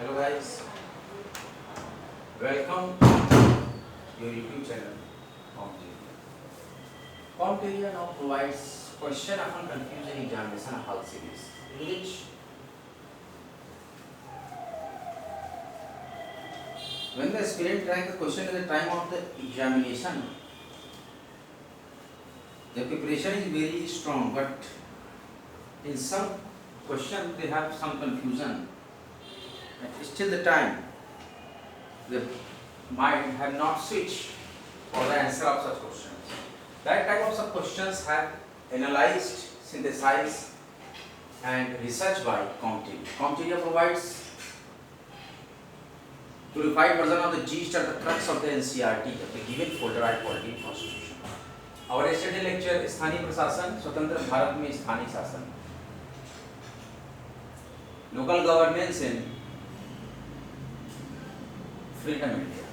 Hello guys, welcome to your YouTube channel Competeria. Competeria now provides question often confused in examination hall series, in which when the aspirant rank a question at the time of the examination, the preparation is very strong, but in some question they have some confusion. Still the time the mind have not switched for the answer of such questions. That type of such questions have analyzed, synthesized and researched by Competeria. Competeria provides purified version of the gist or the crux of the NCERT of the given folder at quality constitution. Our yesterday lecture स्थानीय प्रशासन स्वतंत्र भारत में स्थानीय शासन, local governance इन freedom India,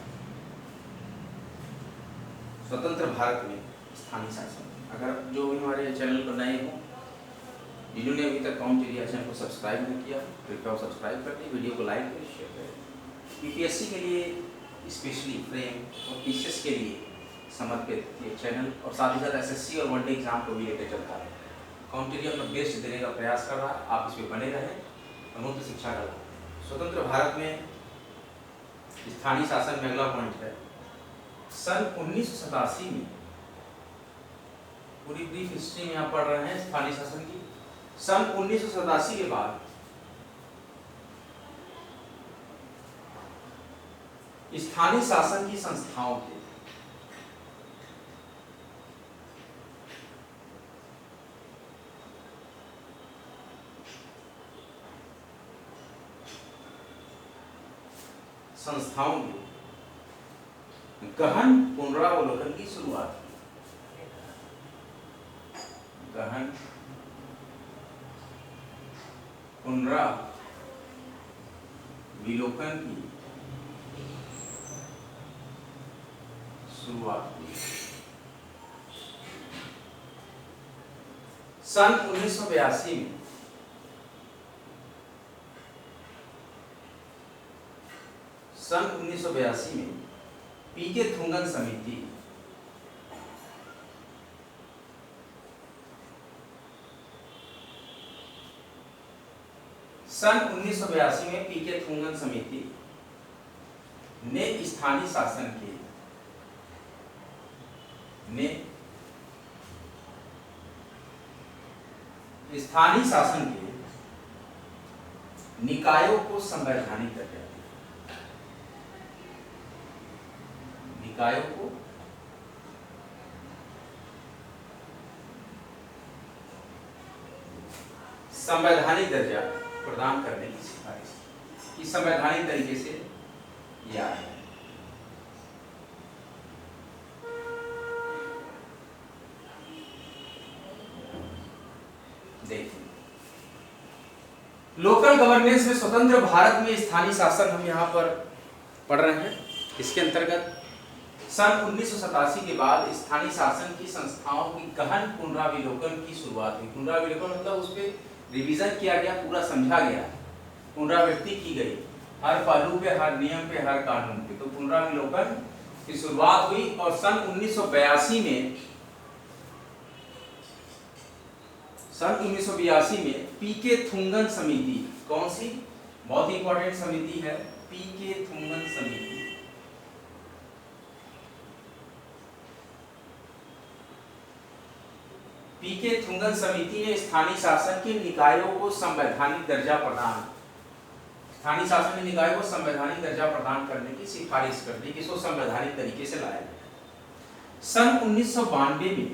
स्वतंत्र भारत में स्थानीय शासन। अगर जो भी हमारे चैनल पर नए हो, जिन्होंने अभी तक कॉम्पेटेरिया चैनल को सब्सक्राइब नहीं किया, कृपया सब्सक्राइब कर दें, वीडियो को लाइक करें, शेयर करें। यूपीएससी के लिए स्पेशली फ्रेम और पीसीएस के लिए समर्पित ये चैनल और साथ ही साथ एसएससी और वनडे एग्जाम को भी लेकर चलता है। कॉम्पेटेरिया अपना बेस्ट देने का प्रयास कर रहा है, आप इसमें बने रहें। अमूर्त शिक्षा का स्वतंत्र भारत में स्थानीय शासन में अगला पॉइंट है। सन 1987 में पूरी ब्रीफ हिस्ट्री में आप पढ़ रहे हैं स्थानीय शासन की। सन 1987 के बाद स्थानीय शासन की संस्थाओं के गहन पुनरावलोकन की शुरुआत की। गहन पुनरावलोकन की शुरुआत हुई। सन 1982 में पीके थुंगन समिति में पीके थुंगन समिति ने स्थानीय शासन के निकायों को संवैधानिक दर्जा दिया। निकायों को संवैधानिक दर्जा प्रदान करने की सिफारिश की। संवैधानिक तरीके से यह है। देखिए, लोकल गवर्नेंस में स्वतंत्र भारत में स्थानीय शासन हम यहाँ पर पढ़ रहे हैं। इसके अंतर्गत सन 1987 के बाद स्थानीय शासन की संस्थाओं की गहन पुनरावलोकन की शुरुआत हुई। पुनरावलोकन मतलब उस पर रिवीजन किया गया, पूरा समझा गया, पुनरावृत्ति की गई, हर पहलू पे, हर नियम पे, हर कानून पे। तो पुनरावलोकन की शुरुआत हुई और सन 1982 में पीके थुंगन समिति, कौन सी, बहुत ही इंपॉर्टेंट समिति है, पीके थुंगन समिति। पीके थुंगन समिति ने स्थानीय शासन के निकायों को संवैधानिक दर्जा प्रदान करने की सिफारिश कर दी कि इसको संवैधानिक तरीके से लाया गया। सन 1992 में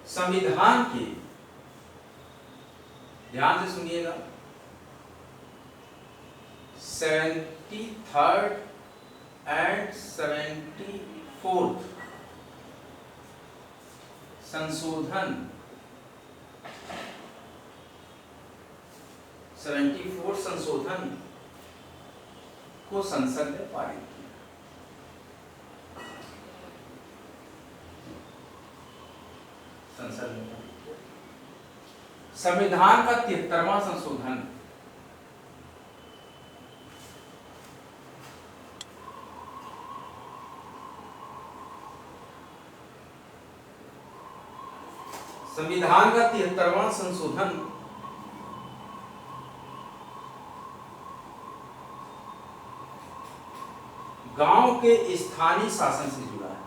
संविधान के, ध्यान से सुनिएगा, 73rd and 74th संशोधन, 74 संशोधन को संसद ने पारित किया। संसद में संविधान का 73वां संशोधन संविधान का 73वां संशोधन गांव के स्थानीय शासन से जुड़ा है।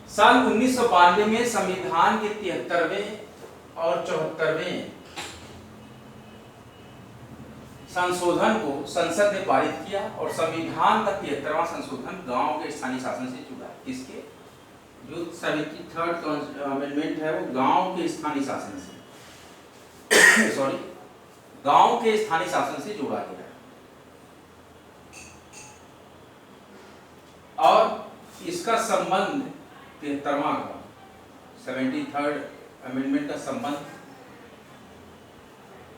साल 1992 में संविधान के 73वें और 74वें संशोधन को संसद ने पारित किया और संविधान का 73वां संशोधन गांव के स्थानीय शासन से जुड़ा है। किसके? जो 73rd अमेंडमेंट है वो गांव के स्थानीय शासन से सॉरी गांव के स्थानीय शासन से जोड़ा गया है। और इसका संबंध 73वां का 73rd अमेंडमेंट का संबंध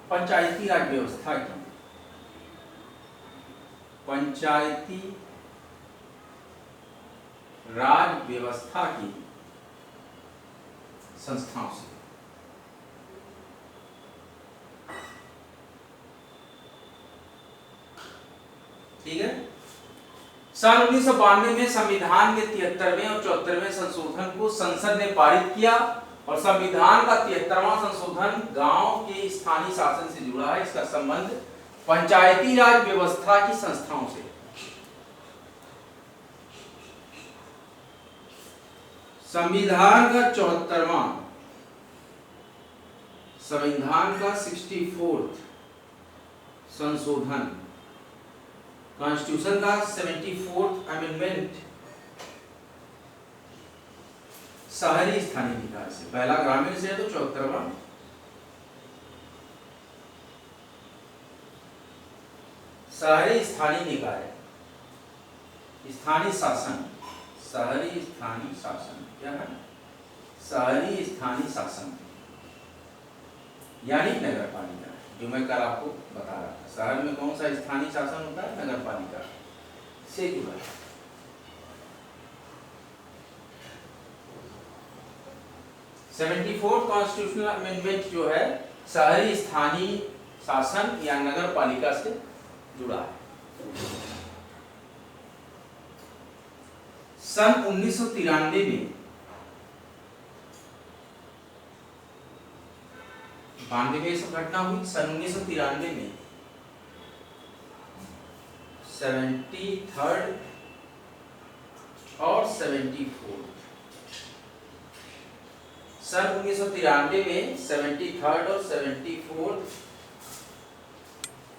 पंचायती राज व्यवस्था की संस्थाओं से। ठीक है। साल 1992 में संविधान के 73वें और 74वें संशोधन को संसद ने पारित किया और संविधान का 73वां संशोधन गांव के स्थानीय शासन से जुड़ा है। इसका संबंध पंचायती राज व्यवस्था की संस्थाओं से। संविधान का 74वां संविधान का 64th संशोधन कॉन्स्टिट्यूशन का 74th अमेंडमेंट शहरी स्थानीय निकाय से, पहला ग्रामीण से है तो 74वां शहरी स्थानीय निकाय, स्थानीय शासन, शहरी स्थानीय शासन क्या है? शहरी स्थानीय शासन यानी नगर पालिका, जो मैं कल आपको बता रहा था। शहर में कौन सा स्थानीय शासन होता है? नगर पालिका से जुड़ा है। सेवेंटी-फोर्थ कॉन्स्टिट्यूशनल अमेंडमेंट जो है शहरी स्थानीय शासन या नगर पालिका से जुड़ा है। सन 1993 में 92 में घटना हुई। सन 1993 में 73rd और 74th सन 1993 में 73rd और 74th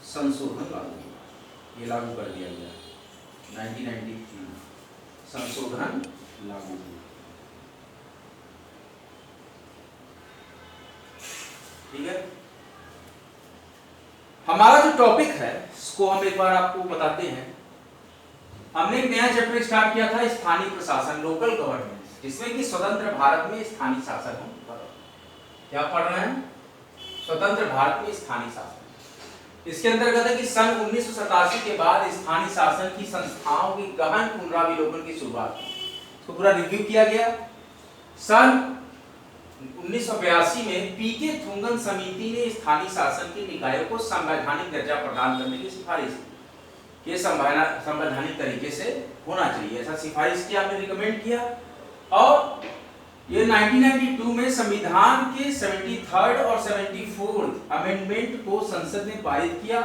संशोधन लागू हुआ। ये लागू कर दिया गया 1993 संशोधन लागू हुआ। ठीक है। हमारा जो टॉपिक है इसको हम एक बार आपको बताते हैं। हमने एक नया चैप्टर स्टार्ट किया था स्थानीय प्रशासन, लोकल गवर्नेंस, जिसमें कि स्वतंत्र भारत में स्थानीय शासन हम क्या पढ़ रहे हैं? स्वतंत्र भारत में स्थानीय शासन। इसके अंतर्गत है कि सन 1987 के बाद स्थानीय शासन की संस्थाओं की गहन पुनराविलोकन की शुरुआत की। इसको पूरा रिव्यू किया गया। सन 1982 में पीके थुंगन समिति ने स्थानीय शासन के निकायों को संवैधानिक दर्जा प्रदान करने की सिफारिश की। ये संवैधानिक तरीके से होना चाहिए, ऐसा सिफारिश किया, हमने रिकमेंड किया। और ये 1992 में संविधान के 73rd और 74th अमेंडमेंट को संसद ने पारित किया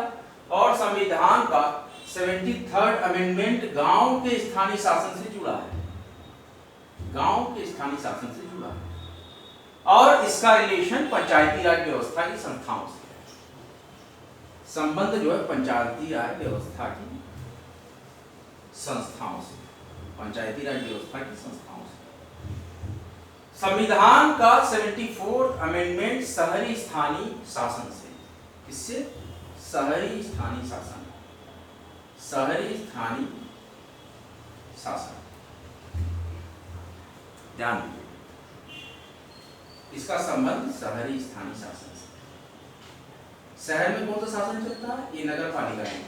और संविधान का 73rd अमेंडमेंट गांव के स्थानीय शासन से जुड़ा है। गांव के स्थानीय शासन से जुड़ा है और इसका रिलेशन पंचायती राज व्यवस्था की संस्थाओं से है। संबंध जो है पंचायती राज व्यवस्था की संस्थाओं से, पंचायती राज व्यवस्था की संस्थाओं से। संविधान का 74th अमेंडमेंट शहरी स्थानीय शासन से, इससे शहरी स्थानीय शासन, शहरी स्थानीय शासन, ध्यान दीजिए, इसका संबंध शहरी स्थानीय शासन से। शहर में कौन सा शासन चलता है? ये नगर पालिका है।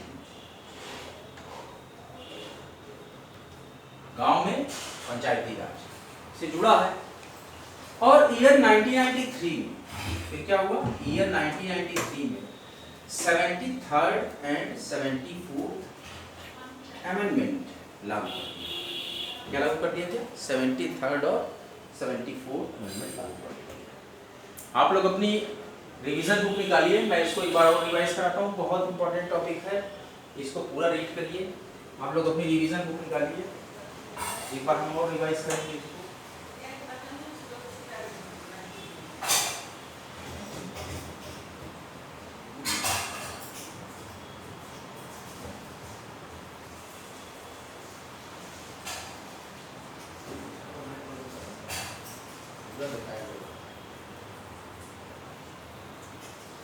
गांव में पंचायती राज से जुड़ा है। और ईयर 1993 में फिर क्या हुआ, ईयर 1993 में 73rd एंड 74th अमेंडमेंट लागू कर दिया। क्या लागू कर दिया गया? 73rd और 74th अमेंडमेंट लागू कर दिया। आप लोग अपनी रिवीजन बुक निकालिए, मैं इसको एक बार और रिवाइज कराता हूँ, बहुत इंपॉर्टेंट टॉपिक है, इसको पूरा रीड करिए। आप लोग अपनी रिवीजन बुक निकालिए, एक बार हम और रिवाइज करेंगे इसको।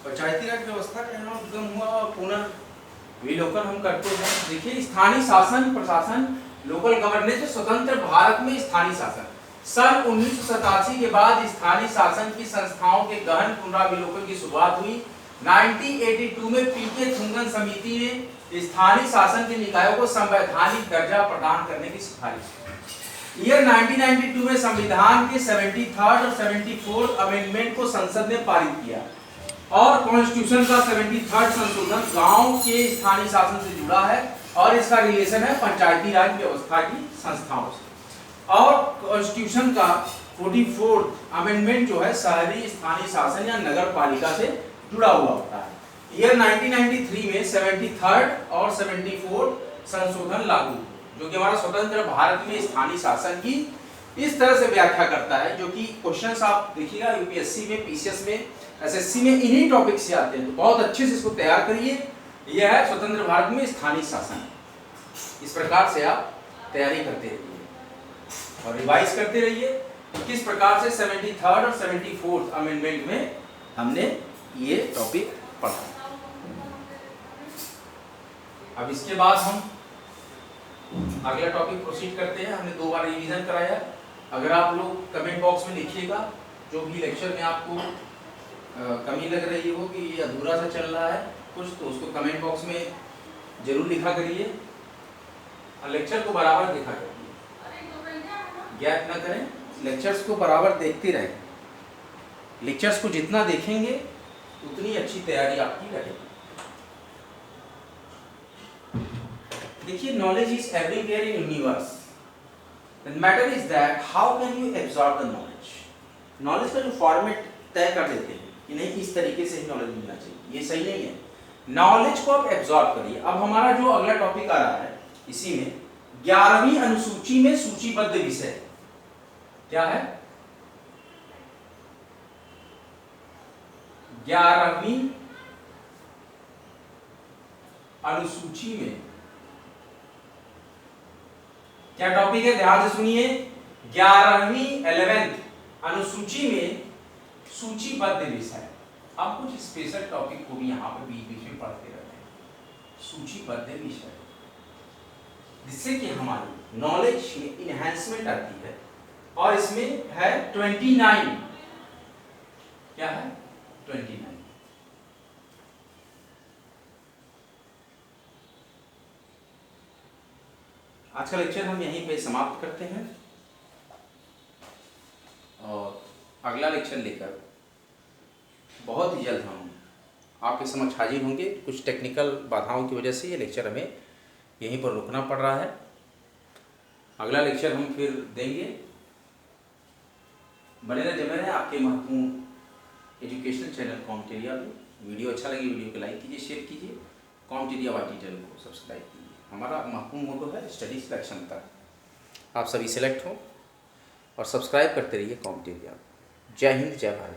पंचायती राज व्यवस्था का यहाँ उद्गम हुआ, पुनर्विलोकन हम करते हैं। देखिए, स्थानीय शासन प्रशासन, लोकल गवर्नेंस, स्वतंत्र भारत में स्थानीय शासन सन 1987 के बाद स्थानीय शासन की संस्थाओं के गहन पुनराविलोकन की शुरुआत हुई। 1982 में पीके थुंगन समिति ने स्थानीय शासन के निकायों को संवैधानिक दर्जा प्रदान करने की सिफारिश की। ईयर 1992 में संविधान के 73rd और 74th अमेंडमेंट को संसद ने पारित किया और कॉन्स्टिट्यूशन का 73rd संशोधन गांव के स्थानीय शासन से जुड़ा है और इसका रिलेशन है पंचायती राज व्यवस्था की संस्थाओं से। और कॉन्स्टिट्यूशन का 44th अमेंडमेंट जो है शहरी स्थानीय शासन या नगर पालिका से जुड़ा हुआ होता है। ईयर 1993 में 73rd और 74th संशोधन लागू, जो कि हमारा स्वतंत्र भारत में स्थानीय शासन की इस तरह से व्याख्या करता है, जो कि क्वेश्चंस आप देखिएगा यूपीएससी में, पीसीएस में, एसएससी में इन्हीं टॉपिक से आते हैं, तो बहुत अच्छे से इसको तैयार करिए। यह है स्वतंत्र भारत में स्थानीय शासन। इस प्रकार से आप तैयारी करते रहिए और रिवाइज करते रहिए कि किस प्रकार से 73rd और 74th अमेंडमेंट में हमने ये टॉपिक पढ़ा। अब इसके बाद हम अगला टॉपिक प्रोसीड करते हैं। हमने 2 बार रिवीजन कराया। अगर आप लोग कमेंट बॉक्स में लिखिएगा जो भी लेक्चर में आपको कमी लग रही हो कि ये अधूरा सा चल रहा है कुछ, तो उसको कमेंट बॉक्स में जरूर लिखा करिए और लेक्चर को बराबर देखा करिए, गैप ना करें, लेक्चर्स को बराबर देखते रहें। लेक्चर्स को जितना देखेंगे उतनी अच्छी तैयारी आपकी रहेगी। देखिए, knowledge is everywhere in universe, the matter is that how can you absorb the knowledge. Knowledge का जो फॉर्मेट तय कर देते हैं कि नहीं इस तरीके से ही नॉलेज मिलना चाहिए, ये सही नहीं है। नॉलेज को आप एब्जॉर्ब करिए। अब हमारा जो अगला टॉपिक आ रहा है, इसी में 11वीं अनुसूची में सूचीबद्ध विषय क्या है? 11वीं अनुसूची में क्या टॉपिक है? ध्यान से सुनिए। 11वीं 11th अनुसूची में सूचीबद्ध विषय। आप कुछ स्पेशल टॉपिक को भी यहाँ पे बीच बीच में पढ़ते रहते हैं, सूचीबद्ध विषय, जिससे कि हमारी नॉलेज में इनहैंसमेंट आती है। और इसमें है 29, क्या है? 29। आज का लेक्चर हम यहीं पे समाप्त करते हैं और अगला लेक्चर लेकर बहुत ही जल्द हम आपके समक्ष हाजिर होंगे। कुछ टेक्निकल बाधाओं की वजह से ये लेक्चर हमें यहीं पर रुकना पड़ रहा है। अगला लेक्चर हम फिर देंगे। बने रहे आपके महत्वपूर्ण एजुकेशनल चैनल कॉम्टेरिया में। वीडियो अच्छा लगे वीडियो को लाइक कीजिए, शेयर कीजिए, कॉम्टेरिया वाटी चैनल को सब्सक्राइब कीजिए। हमारा महत्वपूर्ण मोटो है स्टडी सिलेक्शन तक। आप सभी सिलेक्ट हो और सब्सक्राइब करते रहिए कॉम्टेरिया। जय हिंद, जय भारत।